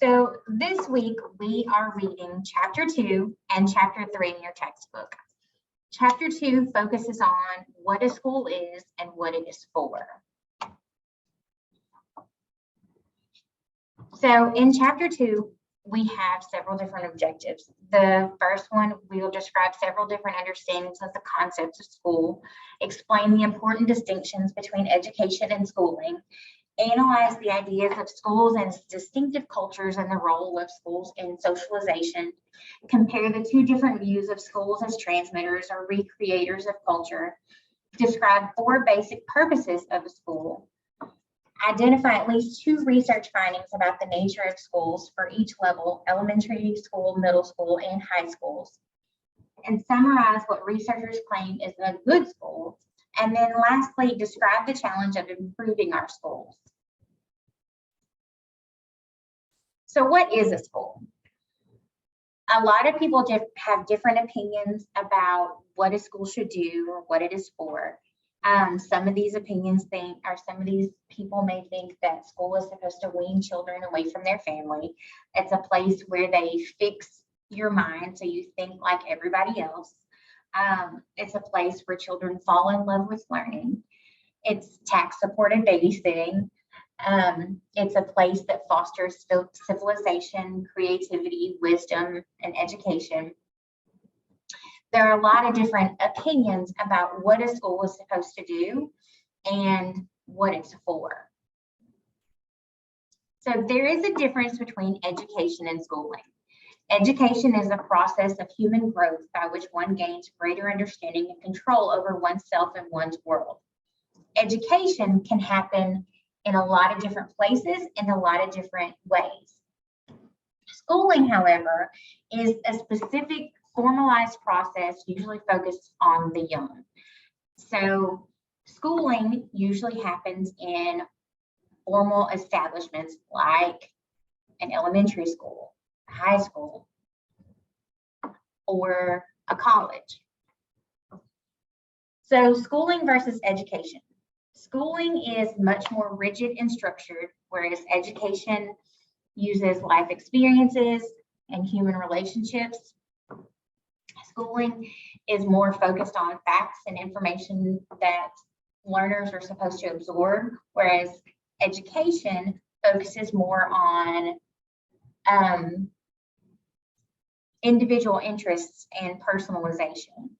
So this week we are reading chapter 2 and chapter 3 in your textbook. Chapter 2 focuses on what a school is and what it is for. So in chapter 2, we have several different objectives. The first one, we will describe several different understandings of the concepts of school, explain the important distinctions between education and schooling, analyze the ideas of schools and its distinctive cultures and the role of schools in socialization, compare the two different views of schools as transmitters or recreators of culture, describe 4 basic purposes of a school, identify at least 2 research findings about the nature of schools for each level, elementary school, middle school, and high schools, and summarize what researchers claim is a good school, and then lastly, describe the challenge of improving our schools. So what is a school? A lot of people have different opinions about what a school should do or what it is for. Some of these people may think that school is supposed to wean children away from their family. It's a place where they fix your mind so you think like everybody else. It's a place where children fall in love with learning. It's tax-supported babysitting. It's a place that fosters civilization, creativity, wisdom, and education. There are a lot of different opinions about what a school is supposed to do and what it's for. So there is a difference between education and schooling. Education is a process of human growth by which one gains greater understanding and control over oneself and one's world. Education can happen in a lot of different places in a lot of different ways. Schooling, however, is a specific formalized process usually focused on the young. So schooling usually happens in formal establishments like an elementary school, a high school, or a college. So schooling versus education. Schooling is much more rigid and structured, whereas education uses life experiences and human relationships. Schooling is more focused on facts and information that learners are supposed to absorb, whereas education focuses more on individual interests and personalization.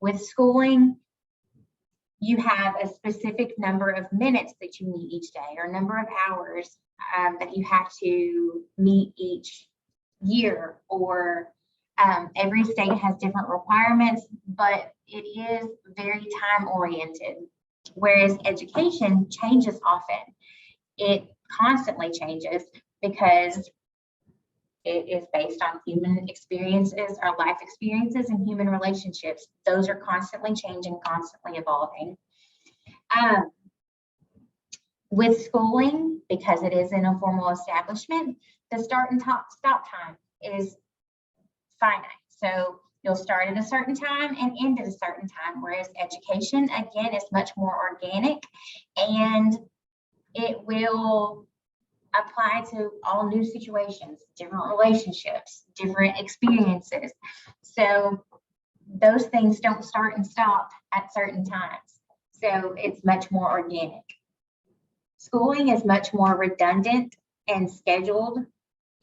With schooling, you have a specific number of minutes that you meet each day or number of hours that you have to meet each year, or every state has different requirements, but it is very time oriented, whereas education changes often. It constantly changes because it is based on human experiences, our life experiences, and human relationships. Those are constantly changing, constantly evolving. With schooling, because it is in a formal establishment, the start and stop time is finite. So you'll start at a certain time and end at a certain time, whereas education, again, is much more organic and it will apply to all new situations, different relationships, different experiences. So those things don't start and stop at certain times. So it's much more organic. Schooling is much more redundant and scheduled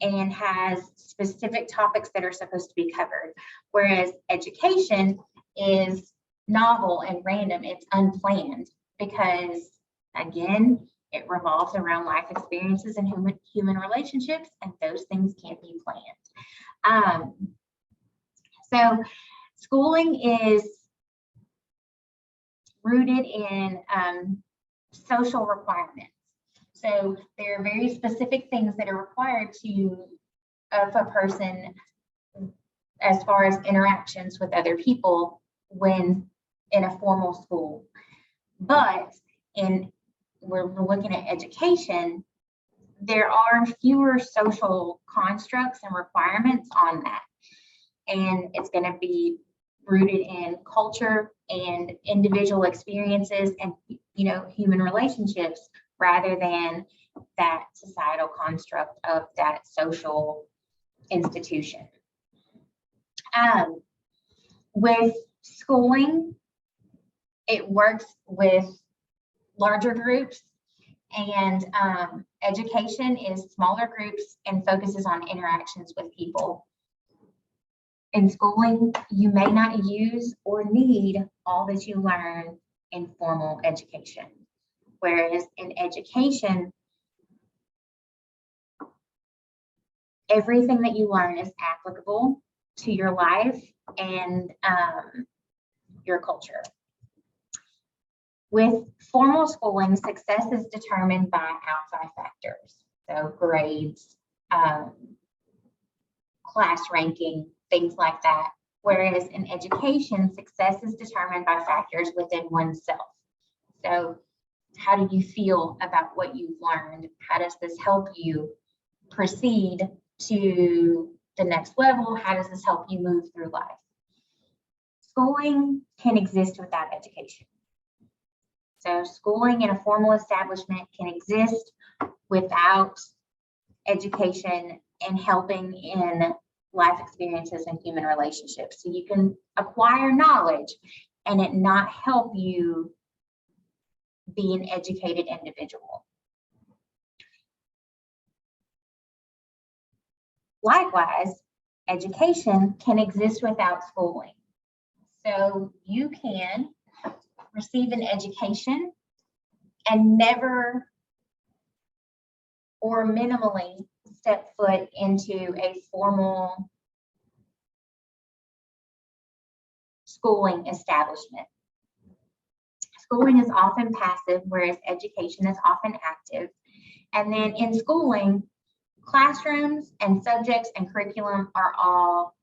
and has specific topics that are supposed to be covered, whereas education is novel and random. It's unplanned because, again, it revolves around life experiences and human relationships, and those things can't be planned. So schooling is rooted in social requirements. So there are very specific things that are required of a person as far as interactions with other people when in a formal school. But we're looking at education, there are fewer social constructs and requirements on that. And it's going to be rooted in culture and individual experiences and, human relationships, rather than that societal construct of that social institution. With schooling, it works with larger groups, and education is smaller groups and focuses on interactions with people. In schooling, you may not use or need all that you learn in formal education, whereas in education, everything that you learn is applicable to your life and your culture. With formal schooling, success is determined by outside factors, so grades, class ranking, things like that. Whereas in education, success is determined by factors within oneself. So how do you feel about what you've learned? How does this help you proceed to the next level? How does this help you move through life? Schooling can exist without education. So schooling in a formal establishment can exist without education and helping in life experiences and human relationships. So you can acquire knowledge and it not help you be an educated individual. Likewise, education can exist without schooling. So you can receive an education and never or minimally step foot into a formal schooling establishment. Schooling is often passive, whereas education is often active. And then in schooling, classrooms and subjects and curriculum are all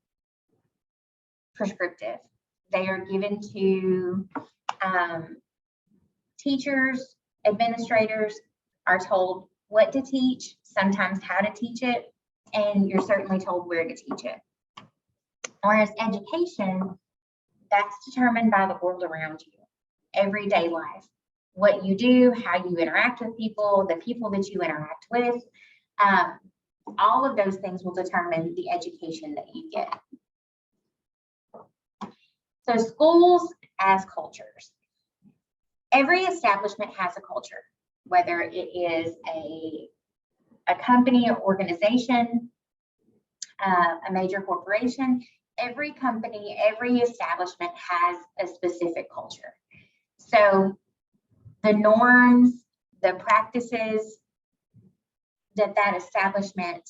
prescriptive. They are given to teachers, administrators are told what to teach, sometimes how to teach it, and you're certainly told where to teach it. Whereas education, that's determined by the world around you, everyday life, what you do, how you interact with people, the people that you interact with, all of those things will determine the education that you get. So schools as cultures. Every establishment has a culture, whether it is a company or organization, a major corporation. Every company, every establishment has a specific culture. So the norms, the practices that establishment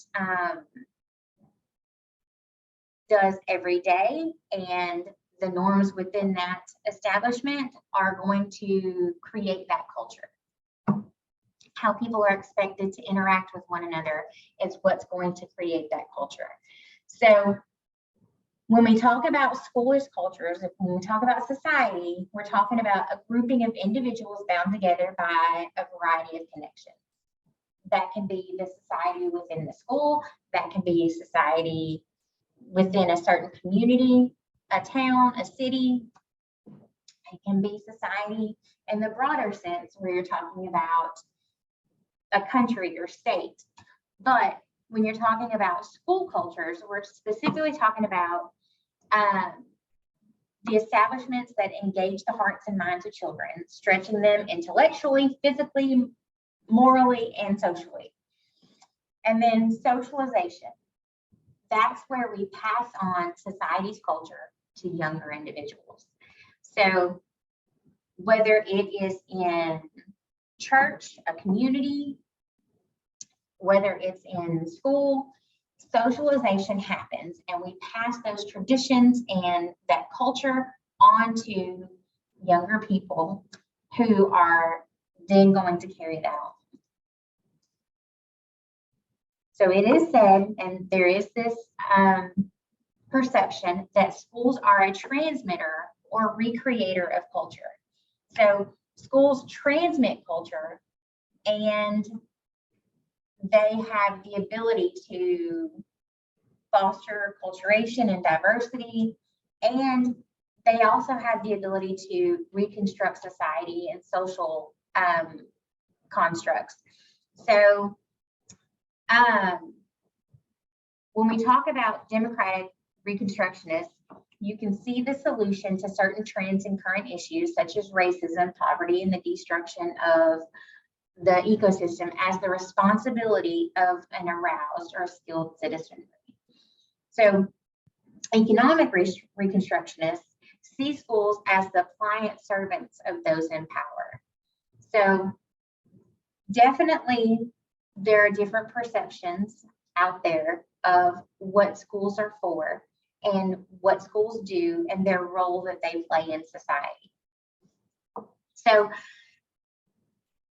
does every day, and the norms within that establishment are going to create that culture. How people are expected to interact with one another is what's going to create that culture. So when we talk about school as cultures, when we talk about society, we're talking about a grouping of individuals bound together by a variety of connections. That can be the society within the school, that can be society within a certain community, a town, a city. It can be society in the broader sense where you're talking about a country or state. But when you're talking about school cultures, we're specifically talking about the establishments that engage the hearts and minds of children, stretching them intellectually, physically, morally, and socially. And then socialization. That's where we pass on society's culture to younger individuals. So whether it is in church, a community, whether it's in school, socialization happens and we pass those traditions and that culture on to younger people who are then going to carry that on. So it is said, and there is this perception that schools are a transmitter or recreator of culture. So schools transmit culture and they have the ability to foster acculturation and diversity, and they also have the ability to reconstruct society and social constructs. So when we talk about democratic reconstructionists, you can see the solution to certain trends and current issues such as racism, poverty, and the destruction of the ecosystem as the responsibility of an aroused or skilled citizenry. So economic reconstructionists see schools as the pliant servants of those in power. So definitely there are different perceptions out there of what schools are for and what schools do and their role that they play in society. So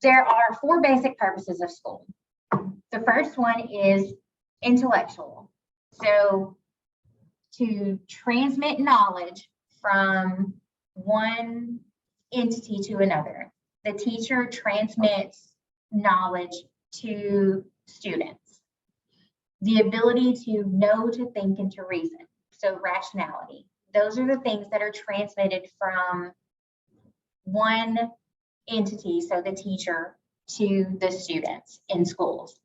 there are 4 basic purposes of school. The first one is intellectual. So to transmit knowledge from one entity to another. The teacher transmits knowledge to students. The ability to know, to think, and to reason. So rationality. Those are the things that are transmitted from one entity, so the teacher, to the students in schools.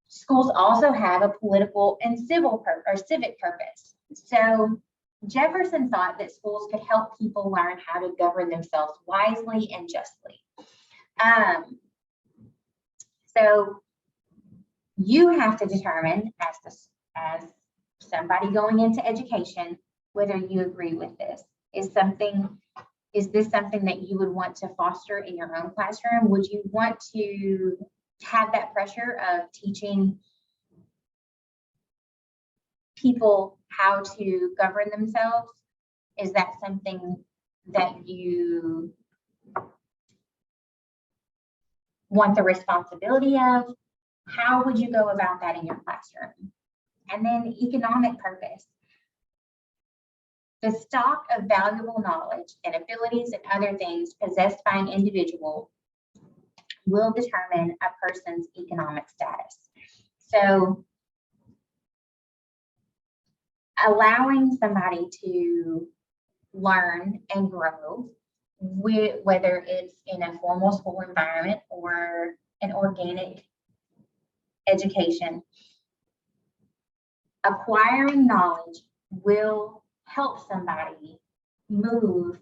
Schools also have a political and civic purpose. So Jefferson thought that schools could help people learn how to govern themselves wisely and justly. So you have to determine as somebody going into education whether you agree with this. Is this something that you would want to foster in your own classroom? Would you want to have that pressure of teaching people how to govern themselves? Is that something that you want the responsibility of? How would you go about that in your classroom? And then economic purpose. The stock of valuable knowledge and abilities and other things possessed by an individual will determine a person's economic status. So allowing somebody to learn and grow, whether it's in a formal school environment or an organic education, acquiring knowledge will help somebody move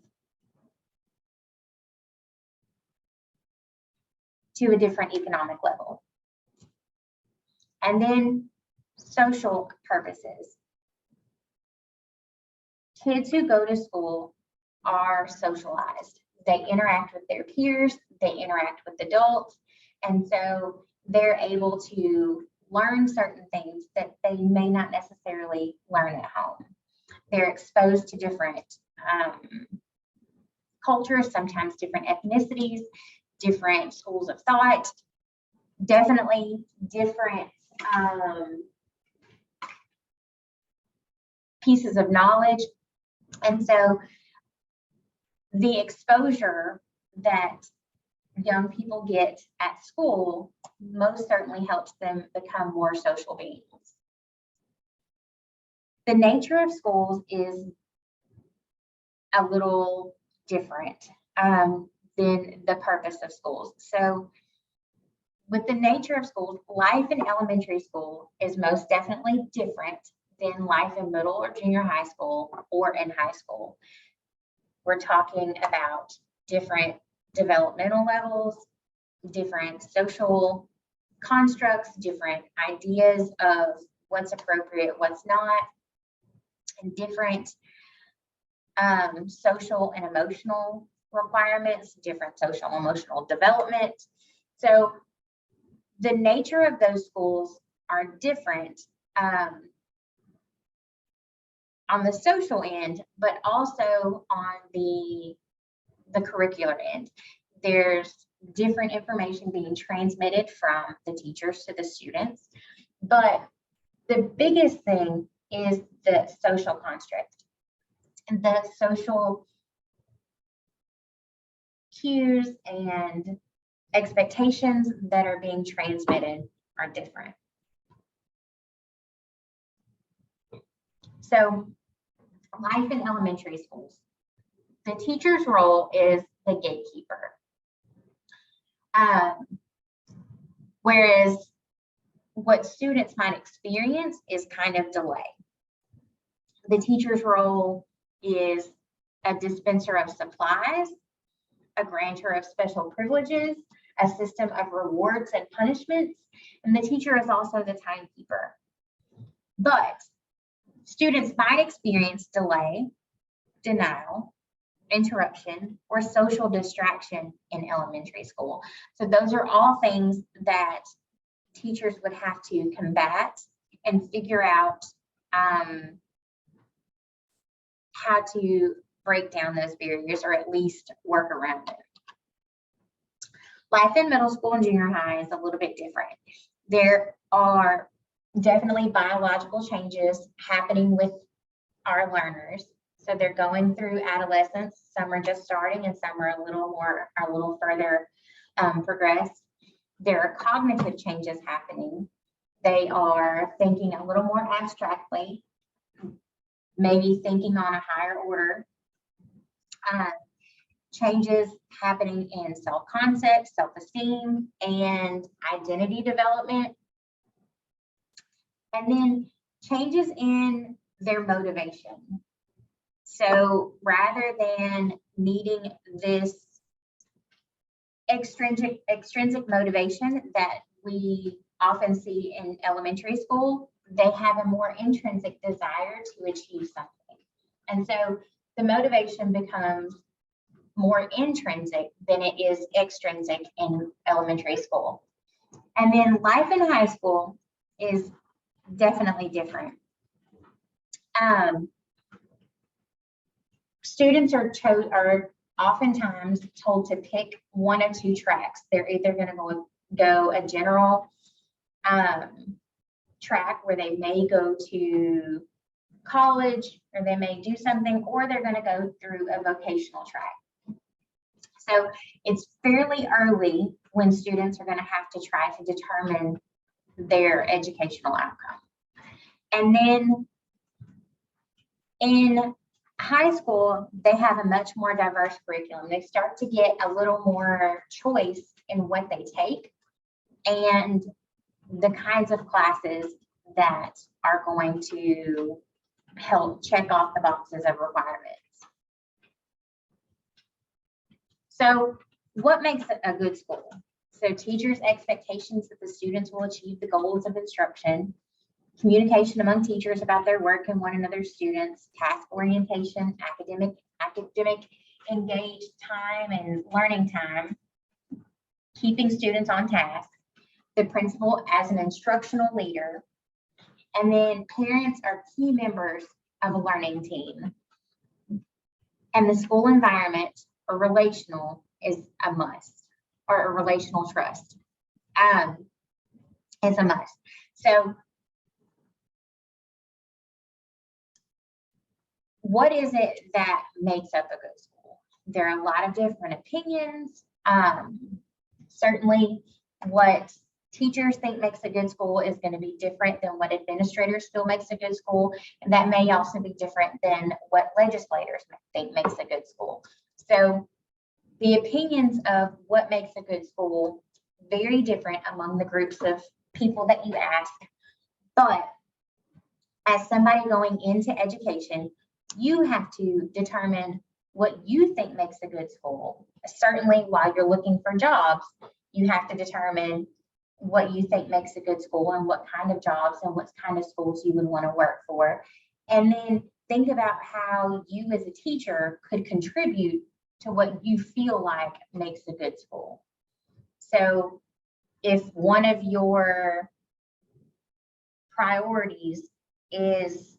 to a different economic level. And then social purposes. Kids who go to school are socialized. They interact with their peers, they interact with adults, and so they're able to learn certain things that they may not necessarily learn at home. They're exposed to different cultures, sometimes different ethnicities, different schools of thought, definitely different pieces of knowledge. And so the exposure that young people get at school most certainly helps them become more social beings. The nature of schools is a little different than the purpose of schools. So with the nature of schools, life in elementary school is most definitely different than life in middle or junior high school or in high school. We're talking about different developmental levels, different social constructs, different ideas of what's appropriate, what's not, and different social and emotional requirements, different social and emotional development. So the nature of those schools are different on the social end, but also on the curricular end. There's different information being transmitted from the teachers to the students, but the biggest thing is the social construct and the social cues and expectations that are being transmitted are different. So, life in elementary schools. The teacher's role is the gatekeeper. Whereas what students might experience is kind of delay. The teacher's role is a dispenser of supplies, a grantor of special privileges, a system of rewards and punishments, and the teacher is also the timekeeper. But students might experience delay, denial, interruption, or social distraction in elementary school. So those are all things that teachers would have to combat and figure out how to break down those barriers, or at least work around it. Life in middle school and junior high is a little bit different. There are definitely biological changes happening with our learners. So they're going through adolescence. Some are just starting and some are a little further progressed. There are cognitive changes happening. They are thinking a little more abstractly, maybe thinking on a higher order. Changes happening in self-concept, self-esteem, and identity development. And then changes in their motivation. So rather than needing this extrinsic motivation that we often see in elementary school, they have a more intrinsic desire to achieve something. And so the motivation becomes more intrinsic than it is extrinsic in elementary school. And then life in high school is definitely different. Students are oftentimes told to pick one of two tracks. They're either going to go a general track where they may go to college, or they may do something, or they're going to go through a vocational track. So it's fairly early when students are going to have to try to determine their educational outcome. And then in high school, they have a much more diverse curriculum. They start to get a little more choice in what they take and the kinds of classes that are going to help check off the boxes of requirements. So what makes a good school? So teachers' expectations that the students will achieve the goals of instruction, communication among teachers about their work and one another's students, task orientation, academic engaged time and learning time, keeping students on task, the principal as an instructional leader, and then parents are key members of a learning team. And the school environment or relational is a must, or a relational trust is a must. So what is it that makes up a good school? There are a lot of different opinions. Certainly what teachers think makes a good school is going to be different than what administrators feel makes a good school. And that may also be different than what legislators think makes a good school. So the opinions of what makes a good school very different among the groups of people that you ask. But as somebody going into education, you have to determine what you think makes a good school. Certainly while you're looking for jobs, you have to determine what you think makes a good school and what kind of jobs and what kind of schools you would want to work for. And then think about how you as a teacher could contribute to what you feel like makes a good school. So if one of your priorities is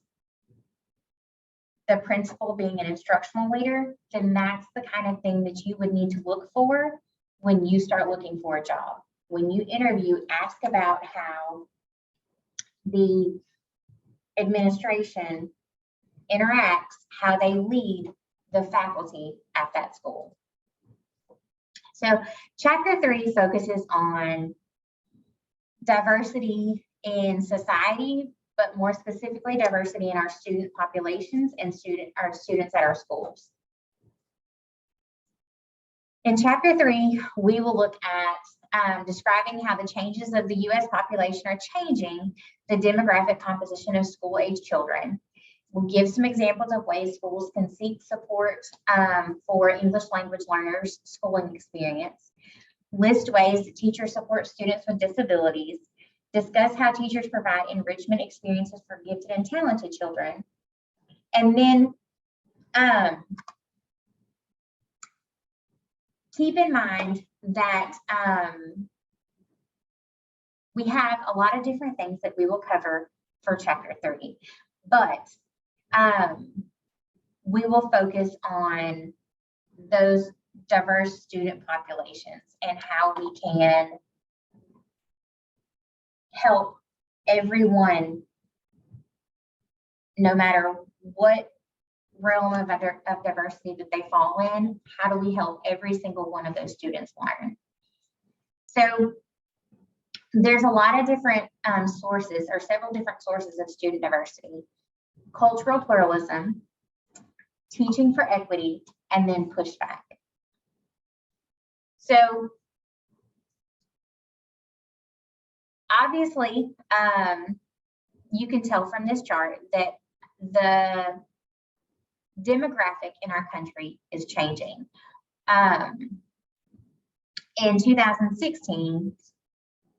the principal being an instructional leader, then that's the kind of thing that you would need to look for when you start looking for a job. When you interview, ask about how the administration interacts, how they lead the faculty at that school. So chapter 3 focuses on diversity in society, but more specifically diversity in our student populations and our students at our schools. In Chapter 3, we will look at describing how the changes of the U.S. population are changing the demographic composition of school-age children. We'll give some examples of ways schools can seek support for English language learners' schooling experience. List ways that teachers support students with disabilities. Discuss how teachers provide enrichment experiences for gifted and talented children. And then keep in mind that we have a lot of different things that we will cover for Chapter 30, but we will focus on those diverse student populations and how we can help everyone, no matter what realm of diversity that they fall in. How do we help every single one of those students learn? So there's a lot of different sources, or several different sources of student diversity: cultural pluralism, teaching for equity, and then pushback. So obviously, you can tell from this chart that the demographic in our country is changing. In 2016,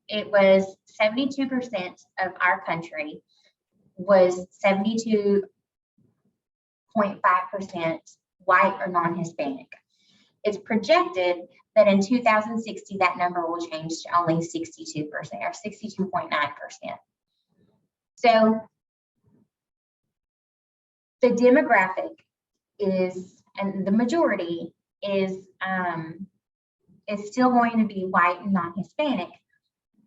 it was 72% of our country was 72.5% white or non-Hispanic. It's projected that in 2060, that number will change to only 62% or 62.9%. So the demographic is, and the majority is still going to be white and non-Hispanic,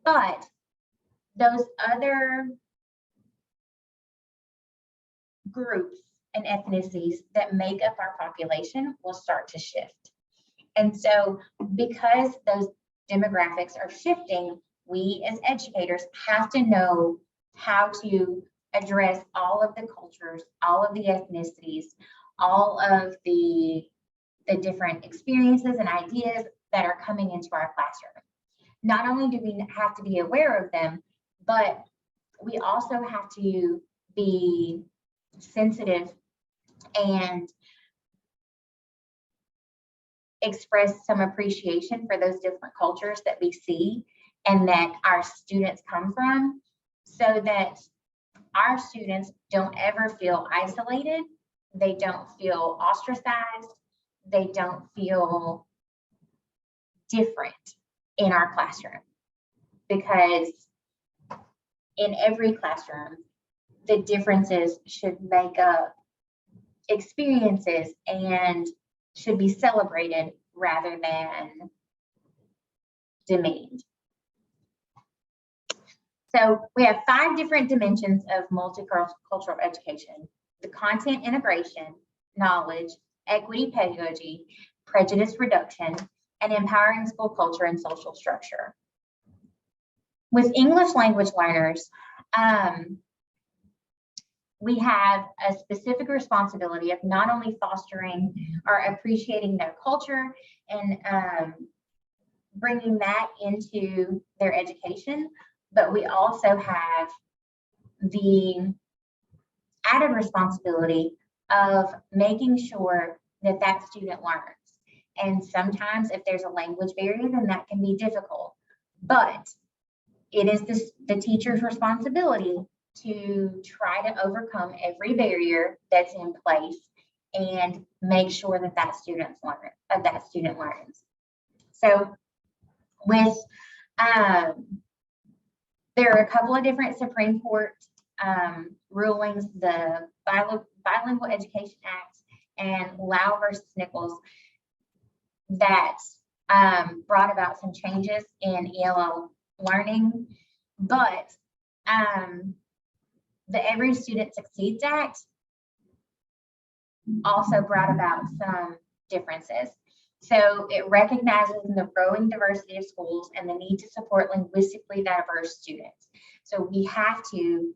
but those other groups and ethnicities that make up our population will start to shift. And so because those demographics are shifting, we as educators have to know how to address all of the cultures, all of the ethnicities, all of the different experiences and ideas that are coming into our classroom. Not only do we have to be aware of them, but we also have to be sensitive and express some appreciation for those different cultures that we see and that our students come from, so that our students don't ever feel isolated, they don't feel ostracized, they don't feel different in our classroom. Because in every classroom, the differences should make up experiences and should be celebrated rather than demeaned. So we have 5 different dimensions of multicultural education: the content integration, knowledge, equity pedagogy, prejudice reduction, and empowering school culture and social structure. With English language learners, we have a specific responsibility of not only fostering or appreciating their culture and bringing that into their education, but we also have the added responsibility of making sure that that student learns. And sometimes if there's a language barrier, then that can be difficult. But it is the teacher's responsibility to try to overcome every barrier that's in place and make sure that that student learns. So with there are a couple of different Supreme Court rulings, the Bilingual Education Act and Lau versus Nichols, that brought about some changes in ELL learning, but the Every Student Succeeds Act also brought about some differences. So it recognizes the growing diversity of schools and the need to support linguistically diverse students. So we have to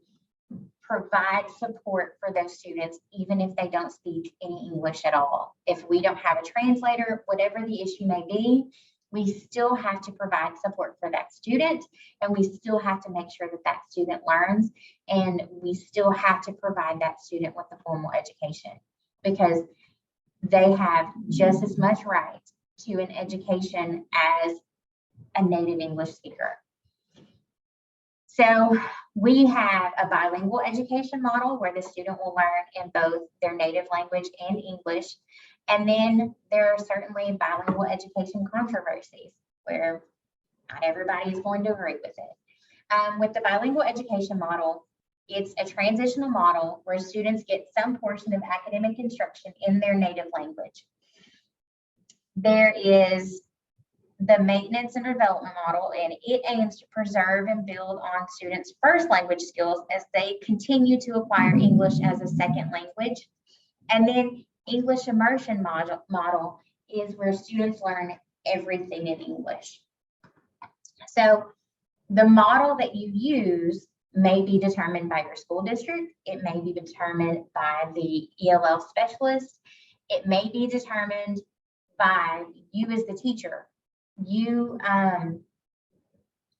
provide support for those students, even if they don't speak any English at all. If we don't have a translator, whatever the issue may be, we still have to provide support for that student, and we still have to make sure that that student learns, and we still have to provide that student with a formal education, because they have just as much right to an education as a native English speaker. So we have a bilingual education model where the student will learn in both their native language and English. And then there are certainly bilingual education controversies where not everybody is going to agree with it. With the bilingual education model, it's a transitional model where students get some portion of academic instruction in their native language. There is the maintenance and development model, and it aims to preserve and build on students' first language skills as they continue to acquire English as a second language. And then English immersion model is where students learn everything in English. So the model that you use may be determined by your school district. It may be determined by the ELL specialist. It may be determined by you as the teacher.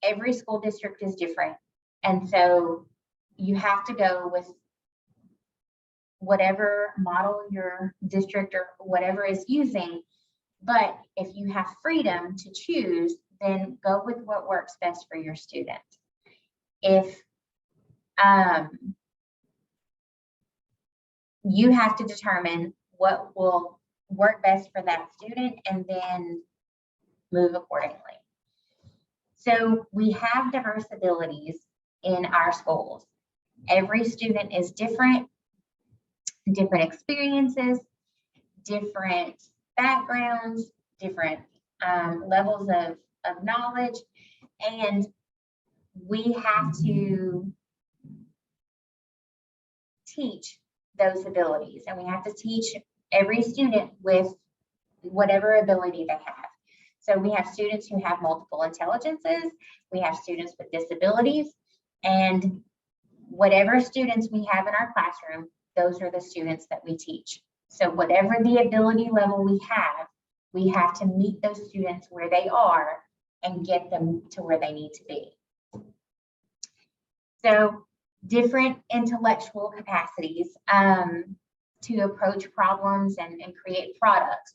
Every school district is different. And so you have to go with whatever model your district or whatever is using. But if you have freedom to choose, then go with what works best for your student. If you have to determine what will work best for that student and then move accordingly. So we have diverse abilities in our schools. Every student is different experiences, different backgrounds, different levels of knowledge, and we have to teach those abilities, and we have to teach every student with whatever ability they have. So we have students who have multiple intelligences, we have students with disabilities, and whatever students we have in our classroom, those are the students that we teach. So whatever the ability level we have to meet those students where they are and get them to where they need to be. So different intellectual capacities to approach problems and create products.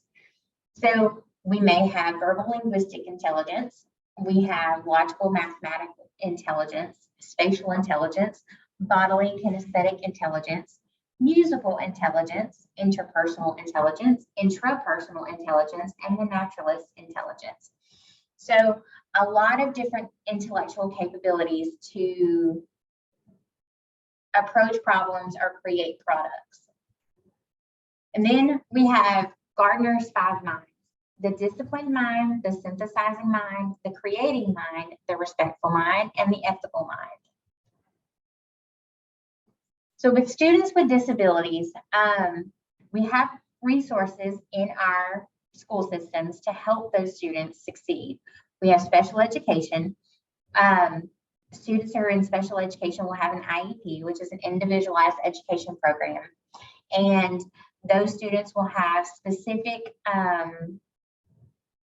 So we may have verbal linguistic intelligence, we have logical mathematical intelligence, spatial intelligence, bodily kinesthetic intelligence, musical intelligence, interpersonal intelligence, intrapersonal intelligence, and the naturalist intelligence. So a lot of different intellectual capabilities to approach problems or create products. And then we have Gardner's 5 minds: the disciplined mind, the synthesizing mind, the creating mind, the respectful mind, and the ethical mind. So with students with disabilities, we have resources in our school systems to help those students succeed. We have special education. Students who are in special education will have an IEP, which is an individualized education program. And those students will have specific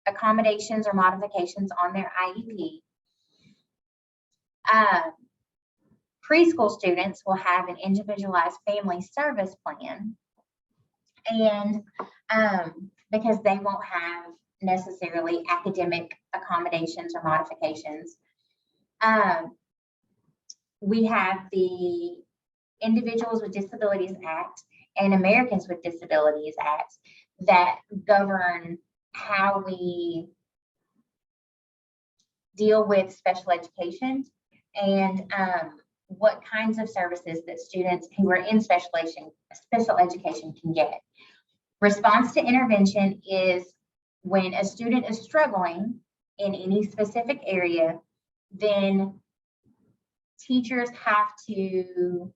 accommodations or modifications on their IEP. Preschool students will have an individualized family service plan, and because they won't have necessarily academic accommodations or modifications. We have the Individuals with Disabilities Act and Americans with Disabilities Act that govern how we deal with special education and what kinds of services that students who are in special education can get. Response to intervention is when a student is struggling in any specific area, then teachers have to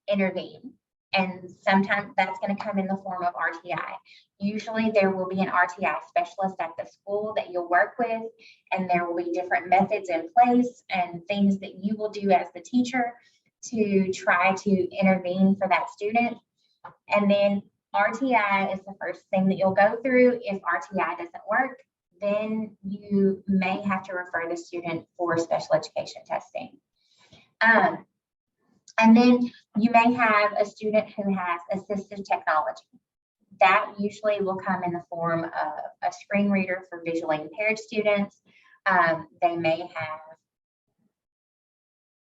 intervene. And sometimes that's going to come in the form of RTI. Usually there will be an RTI specialist at the school that you'll work with, and there will be different methods in place and things that you will do as the teacher to try to intervene for that student. And then RTI is the first thing that you'll go through. If RTI doesn't work, then you may have to refer the student for special education testing. And then you may have a student who has assistive technology. That usually will come in the form of a screen reader for visually impaired students. They may have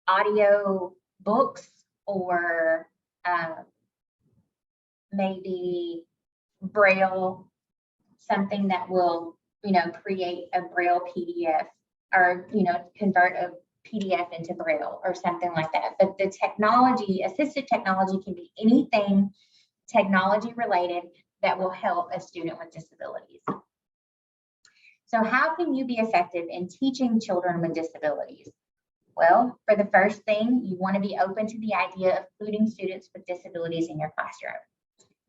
audio books or maybe Braille, something that will, create a Braille PDF or, convert a PDF into Braille or something like that. But the technology, assistive technology, can be anything technology related that will help a student with disabilities. So how can you be effective in teaching children with disabilities? Well, for the first thing, you want to be open to the idea of including students with disabilities in your classroom.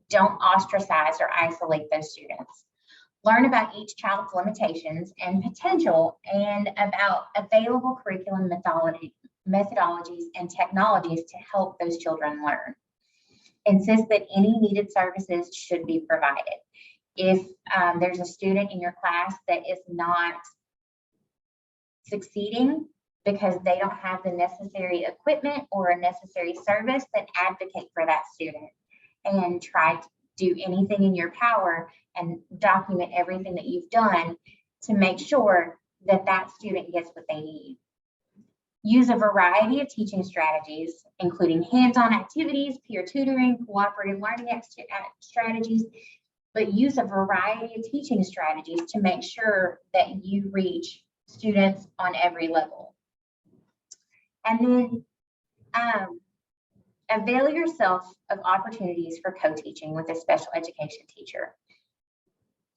Don't ostracize or isolate those students. Learn about each child's limitations and potential and about available curriculum methodologies and technologies to help those children learn. Insist that any needed services should be provided. If there's a student in your class that is not succeeding because they don't have the necessary equipment or a necessary service, then advocate for that student and try to do anything in your power and document everything that you've done to make sure that that student gets what they need. Use a variety of teaching strategies, including hands-on activities, peer tutoring, cooperative learning strategies, but use a variety of teaching strategies to make sure that you reach students on every level. And then avail yourself of opportunities for co-teaching with a special education teacher.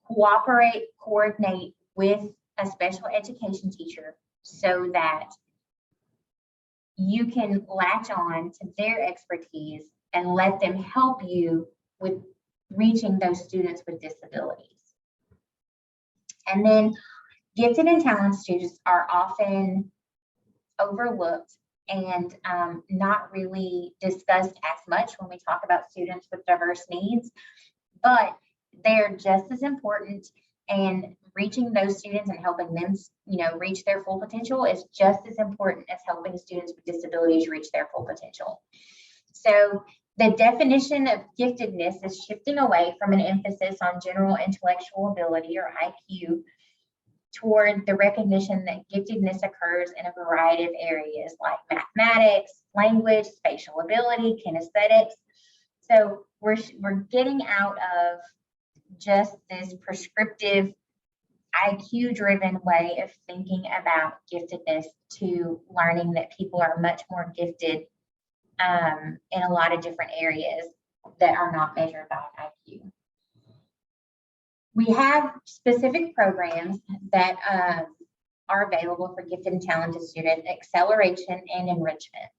Cooperate, coordinate with a special education teacher so that you can latch on to their expertise and let them help you with reaching those students with disabilities. And then gifted and talented students are often overlooked and not really discussed as much when we talk about students with diverse needs, but they're just as important, and reaching those students and helping them, reach their full potential is just as important as helping students with disabilities reach their full potential. So the definition of giftedness is shifting away from an emphasis on general intellectual ability or IQ toward the recognition that giftedness occurs in a variety of areas like mathematics, language, spatial ability, kinesthetics. So we're getting out of just this prescriptive IQ-driven way of thinking about giftedness to learning that people are much more gifted in a lot of different areas that are not measured by IQ. We have specific programs that are available for gifted and talented student acceleration and enrichment.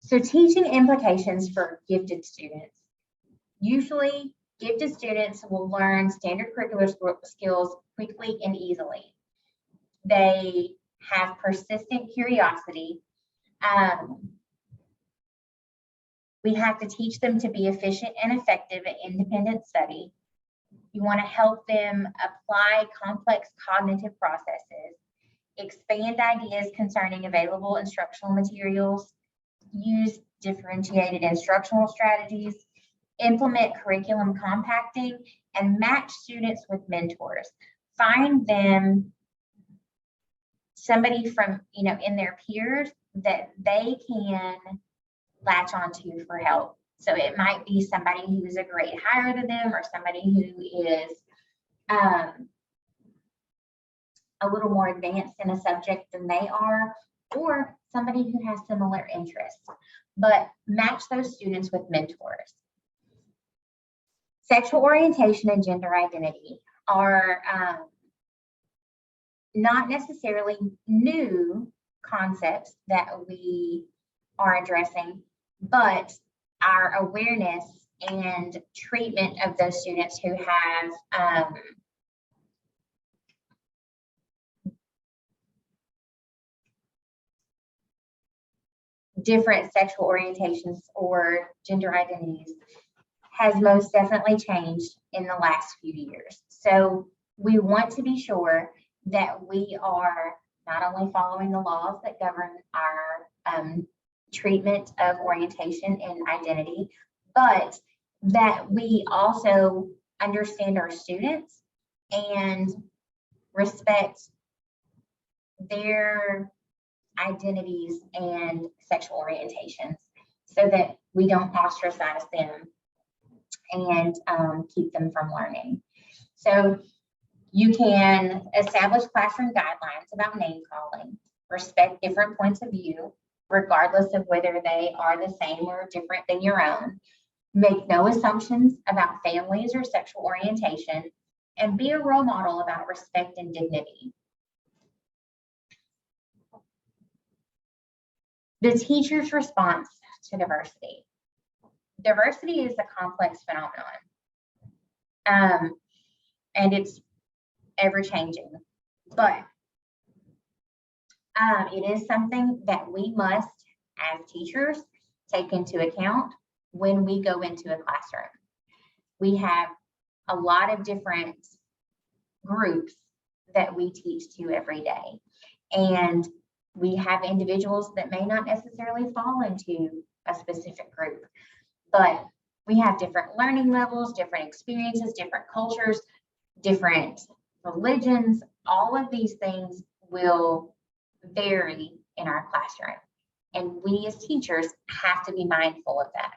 So teaching implications for gifted students. Usually, gifted students will learn standard curricular skills quickly and easily. They have persistent curiosity. We have to teach them to be efficient and effective at independent study. You want to help them apply complex cognitive processes, expand ideas concerning available instructional materials, use differentiated instructional strategies, implement curriculum compacting, and match students with mentors. Find them somebody from, in their peers that they can latch onto for help. So it might be somebody who is a grade higher than them, or somebody who is a little more advanced in a subject than they are, or somebody who has similar interests, but match those students with mentors. Sexual orientation and gender identity are not necessarily new concepts that we are addressing, but our awareness and treatment of those students who have different sexual orientations or gender identities has most definitely changed in the last few years. So we want to be sure that we are not only following the laws that govern our treatment of orientation and identity, but that we also understand our students and respect their identities and sexual orientations so that we don't ostracize them and keep them from learning. So you can establish classroom guidelines about name calling, respect different points of view, regardless of whether they are the same or different than your own. Make no assumptions about families or sexual orientation, and be a role model about respect and dignity. The teacher's response to diversity. Diversity is a complex phenomenon, and it's ever-changing, but it is something that we must, as teachers, take into account when we go into a classroom. We have a lot of different groups that we teach to every day, and we have individuals that may not necessarily fall into a specific group, but we have different learning levels, different experiences, different cultures, different religions. All of these things will vary in our classroom, and we as teachers have to be mindful of that.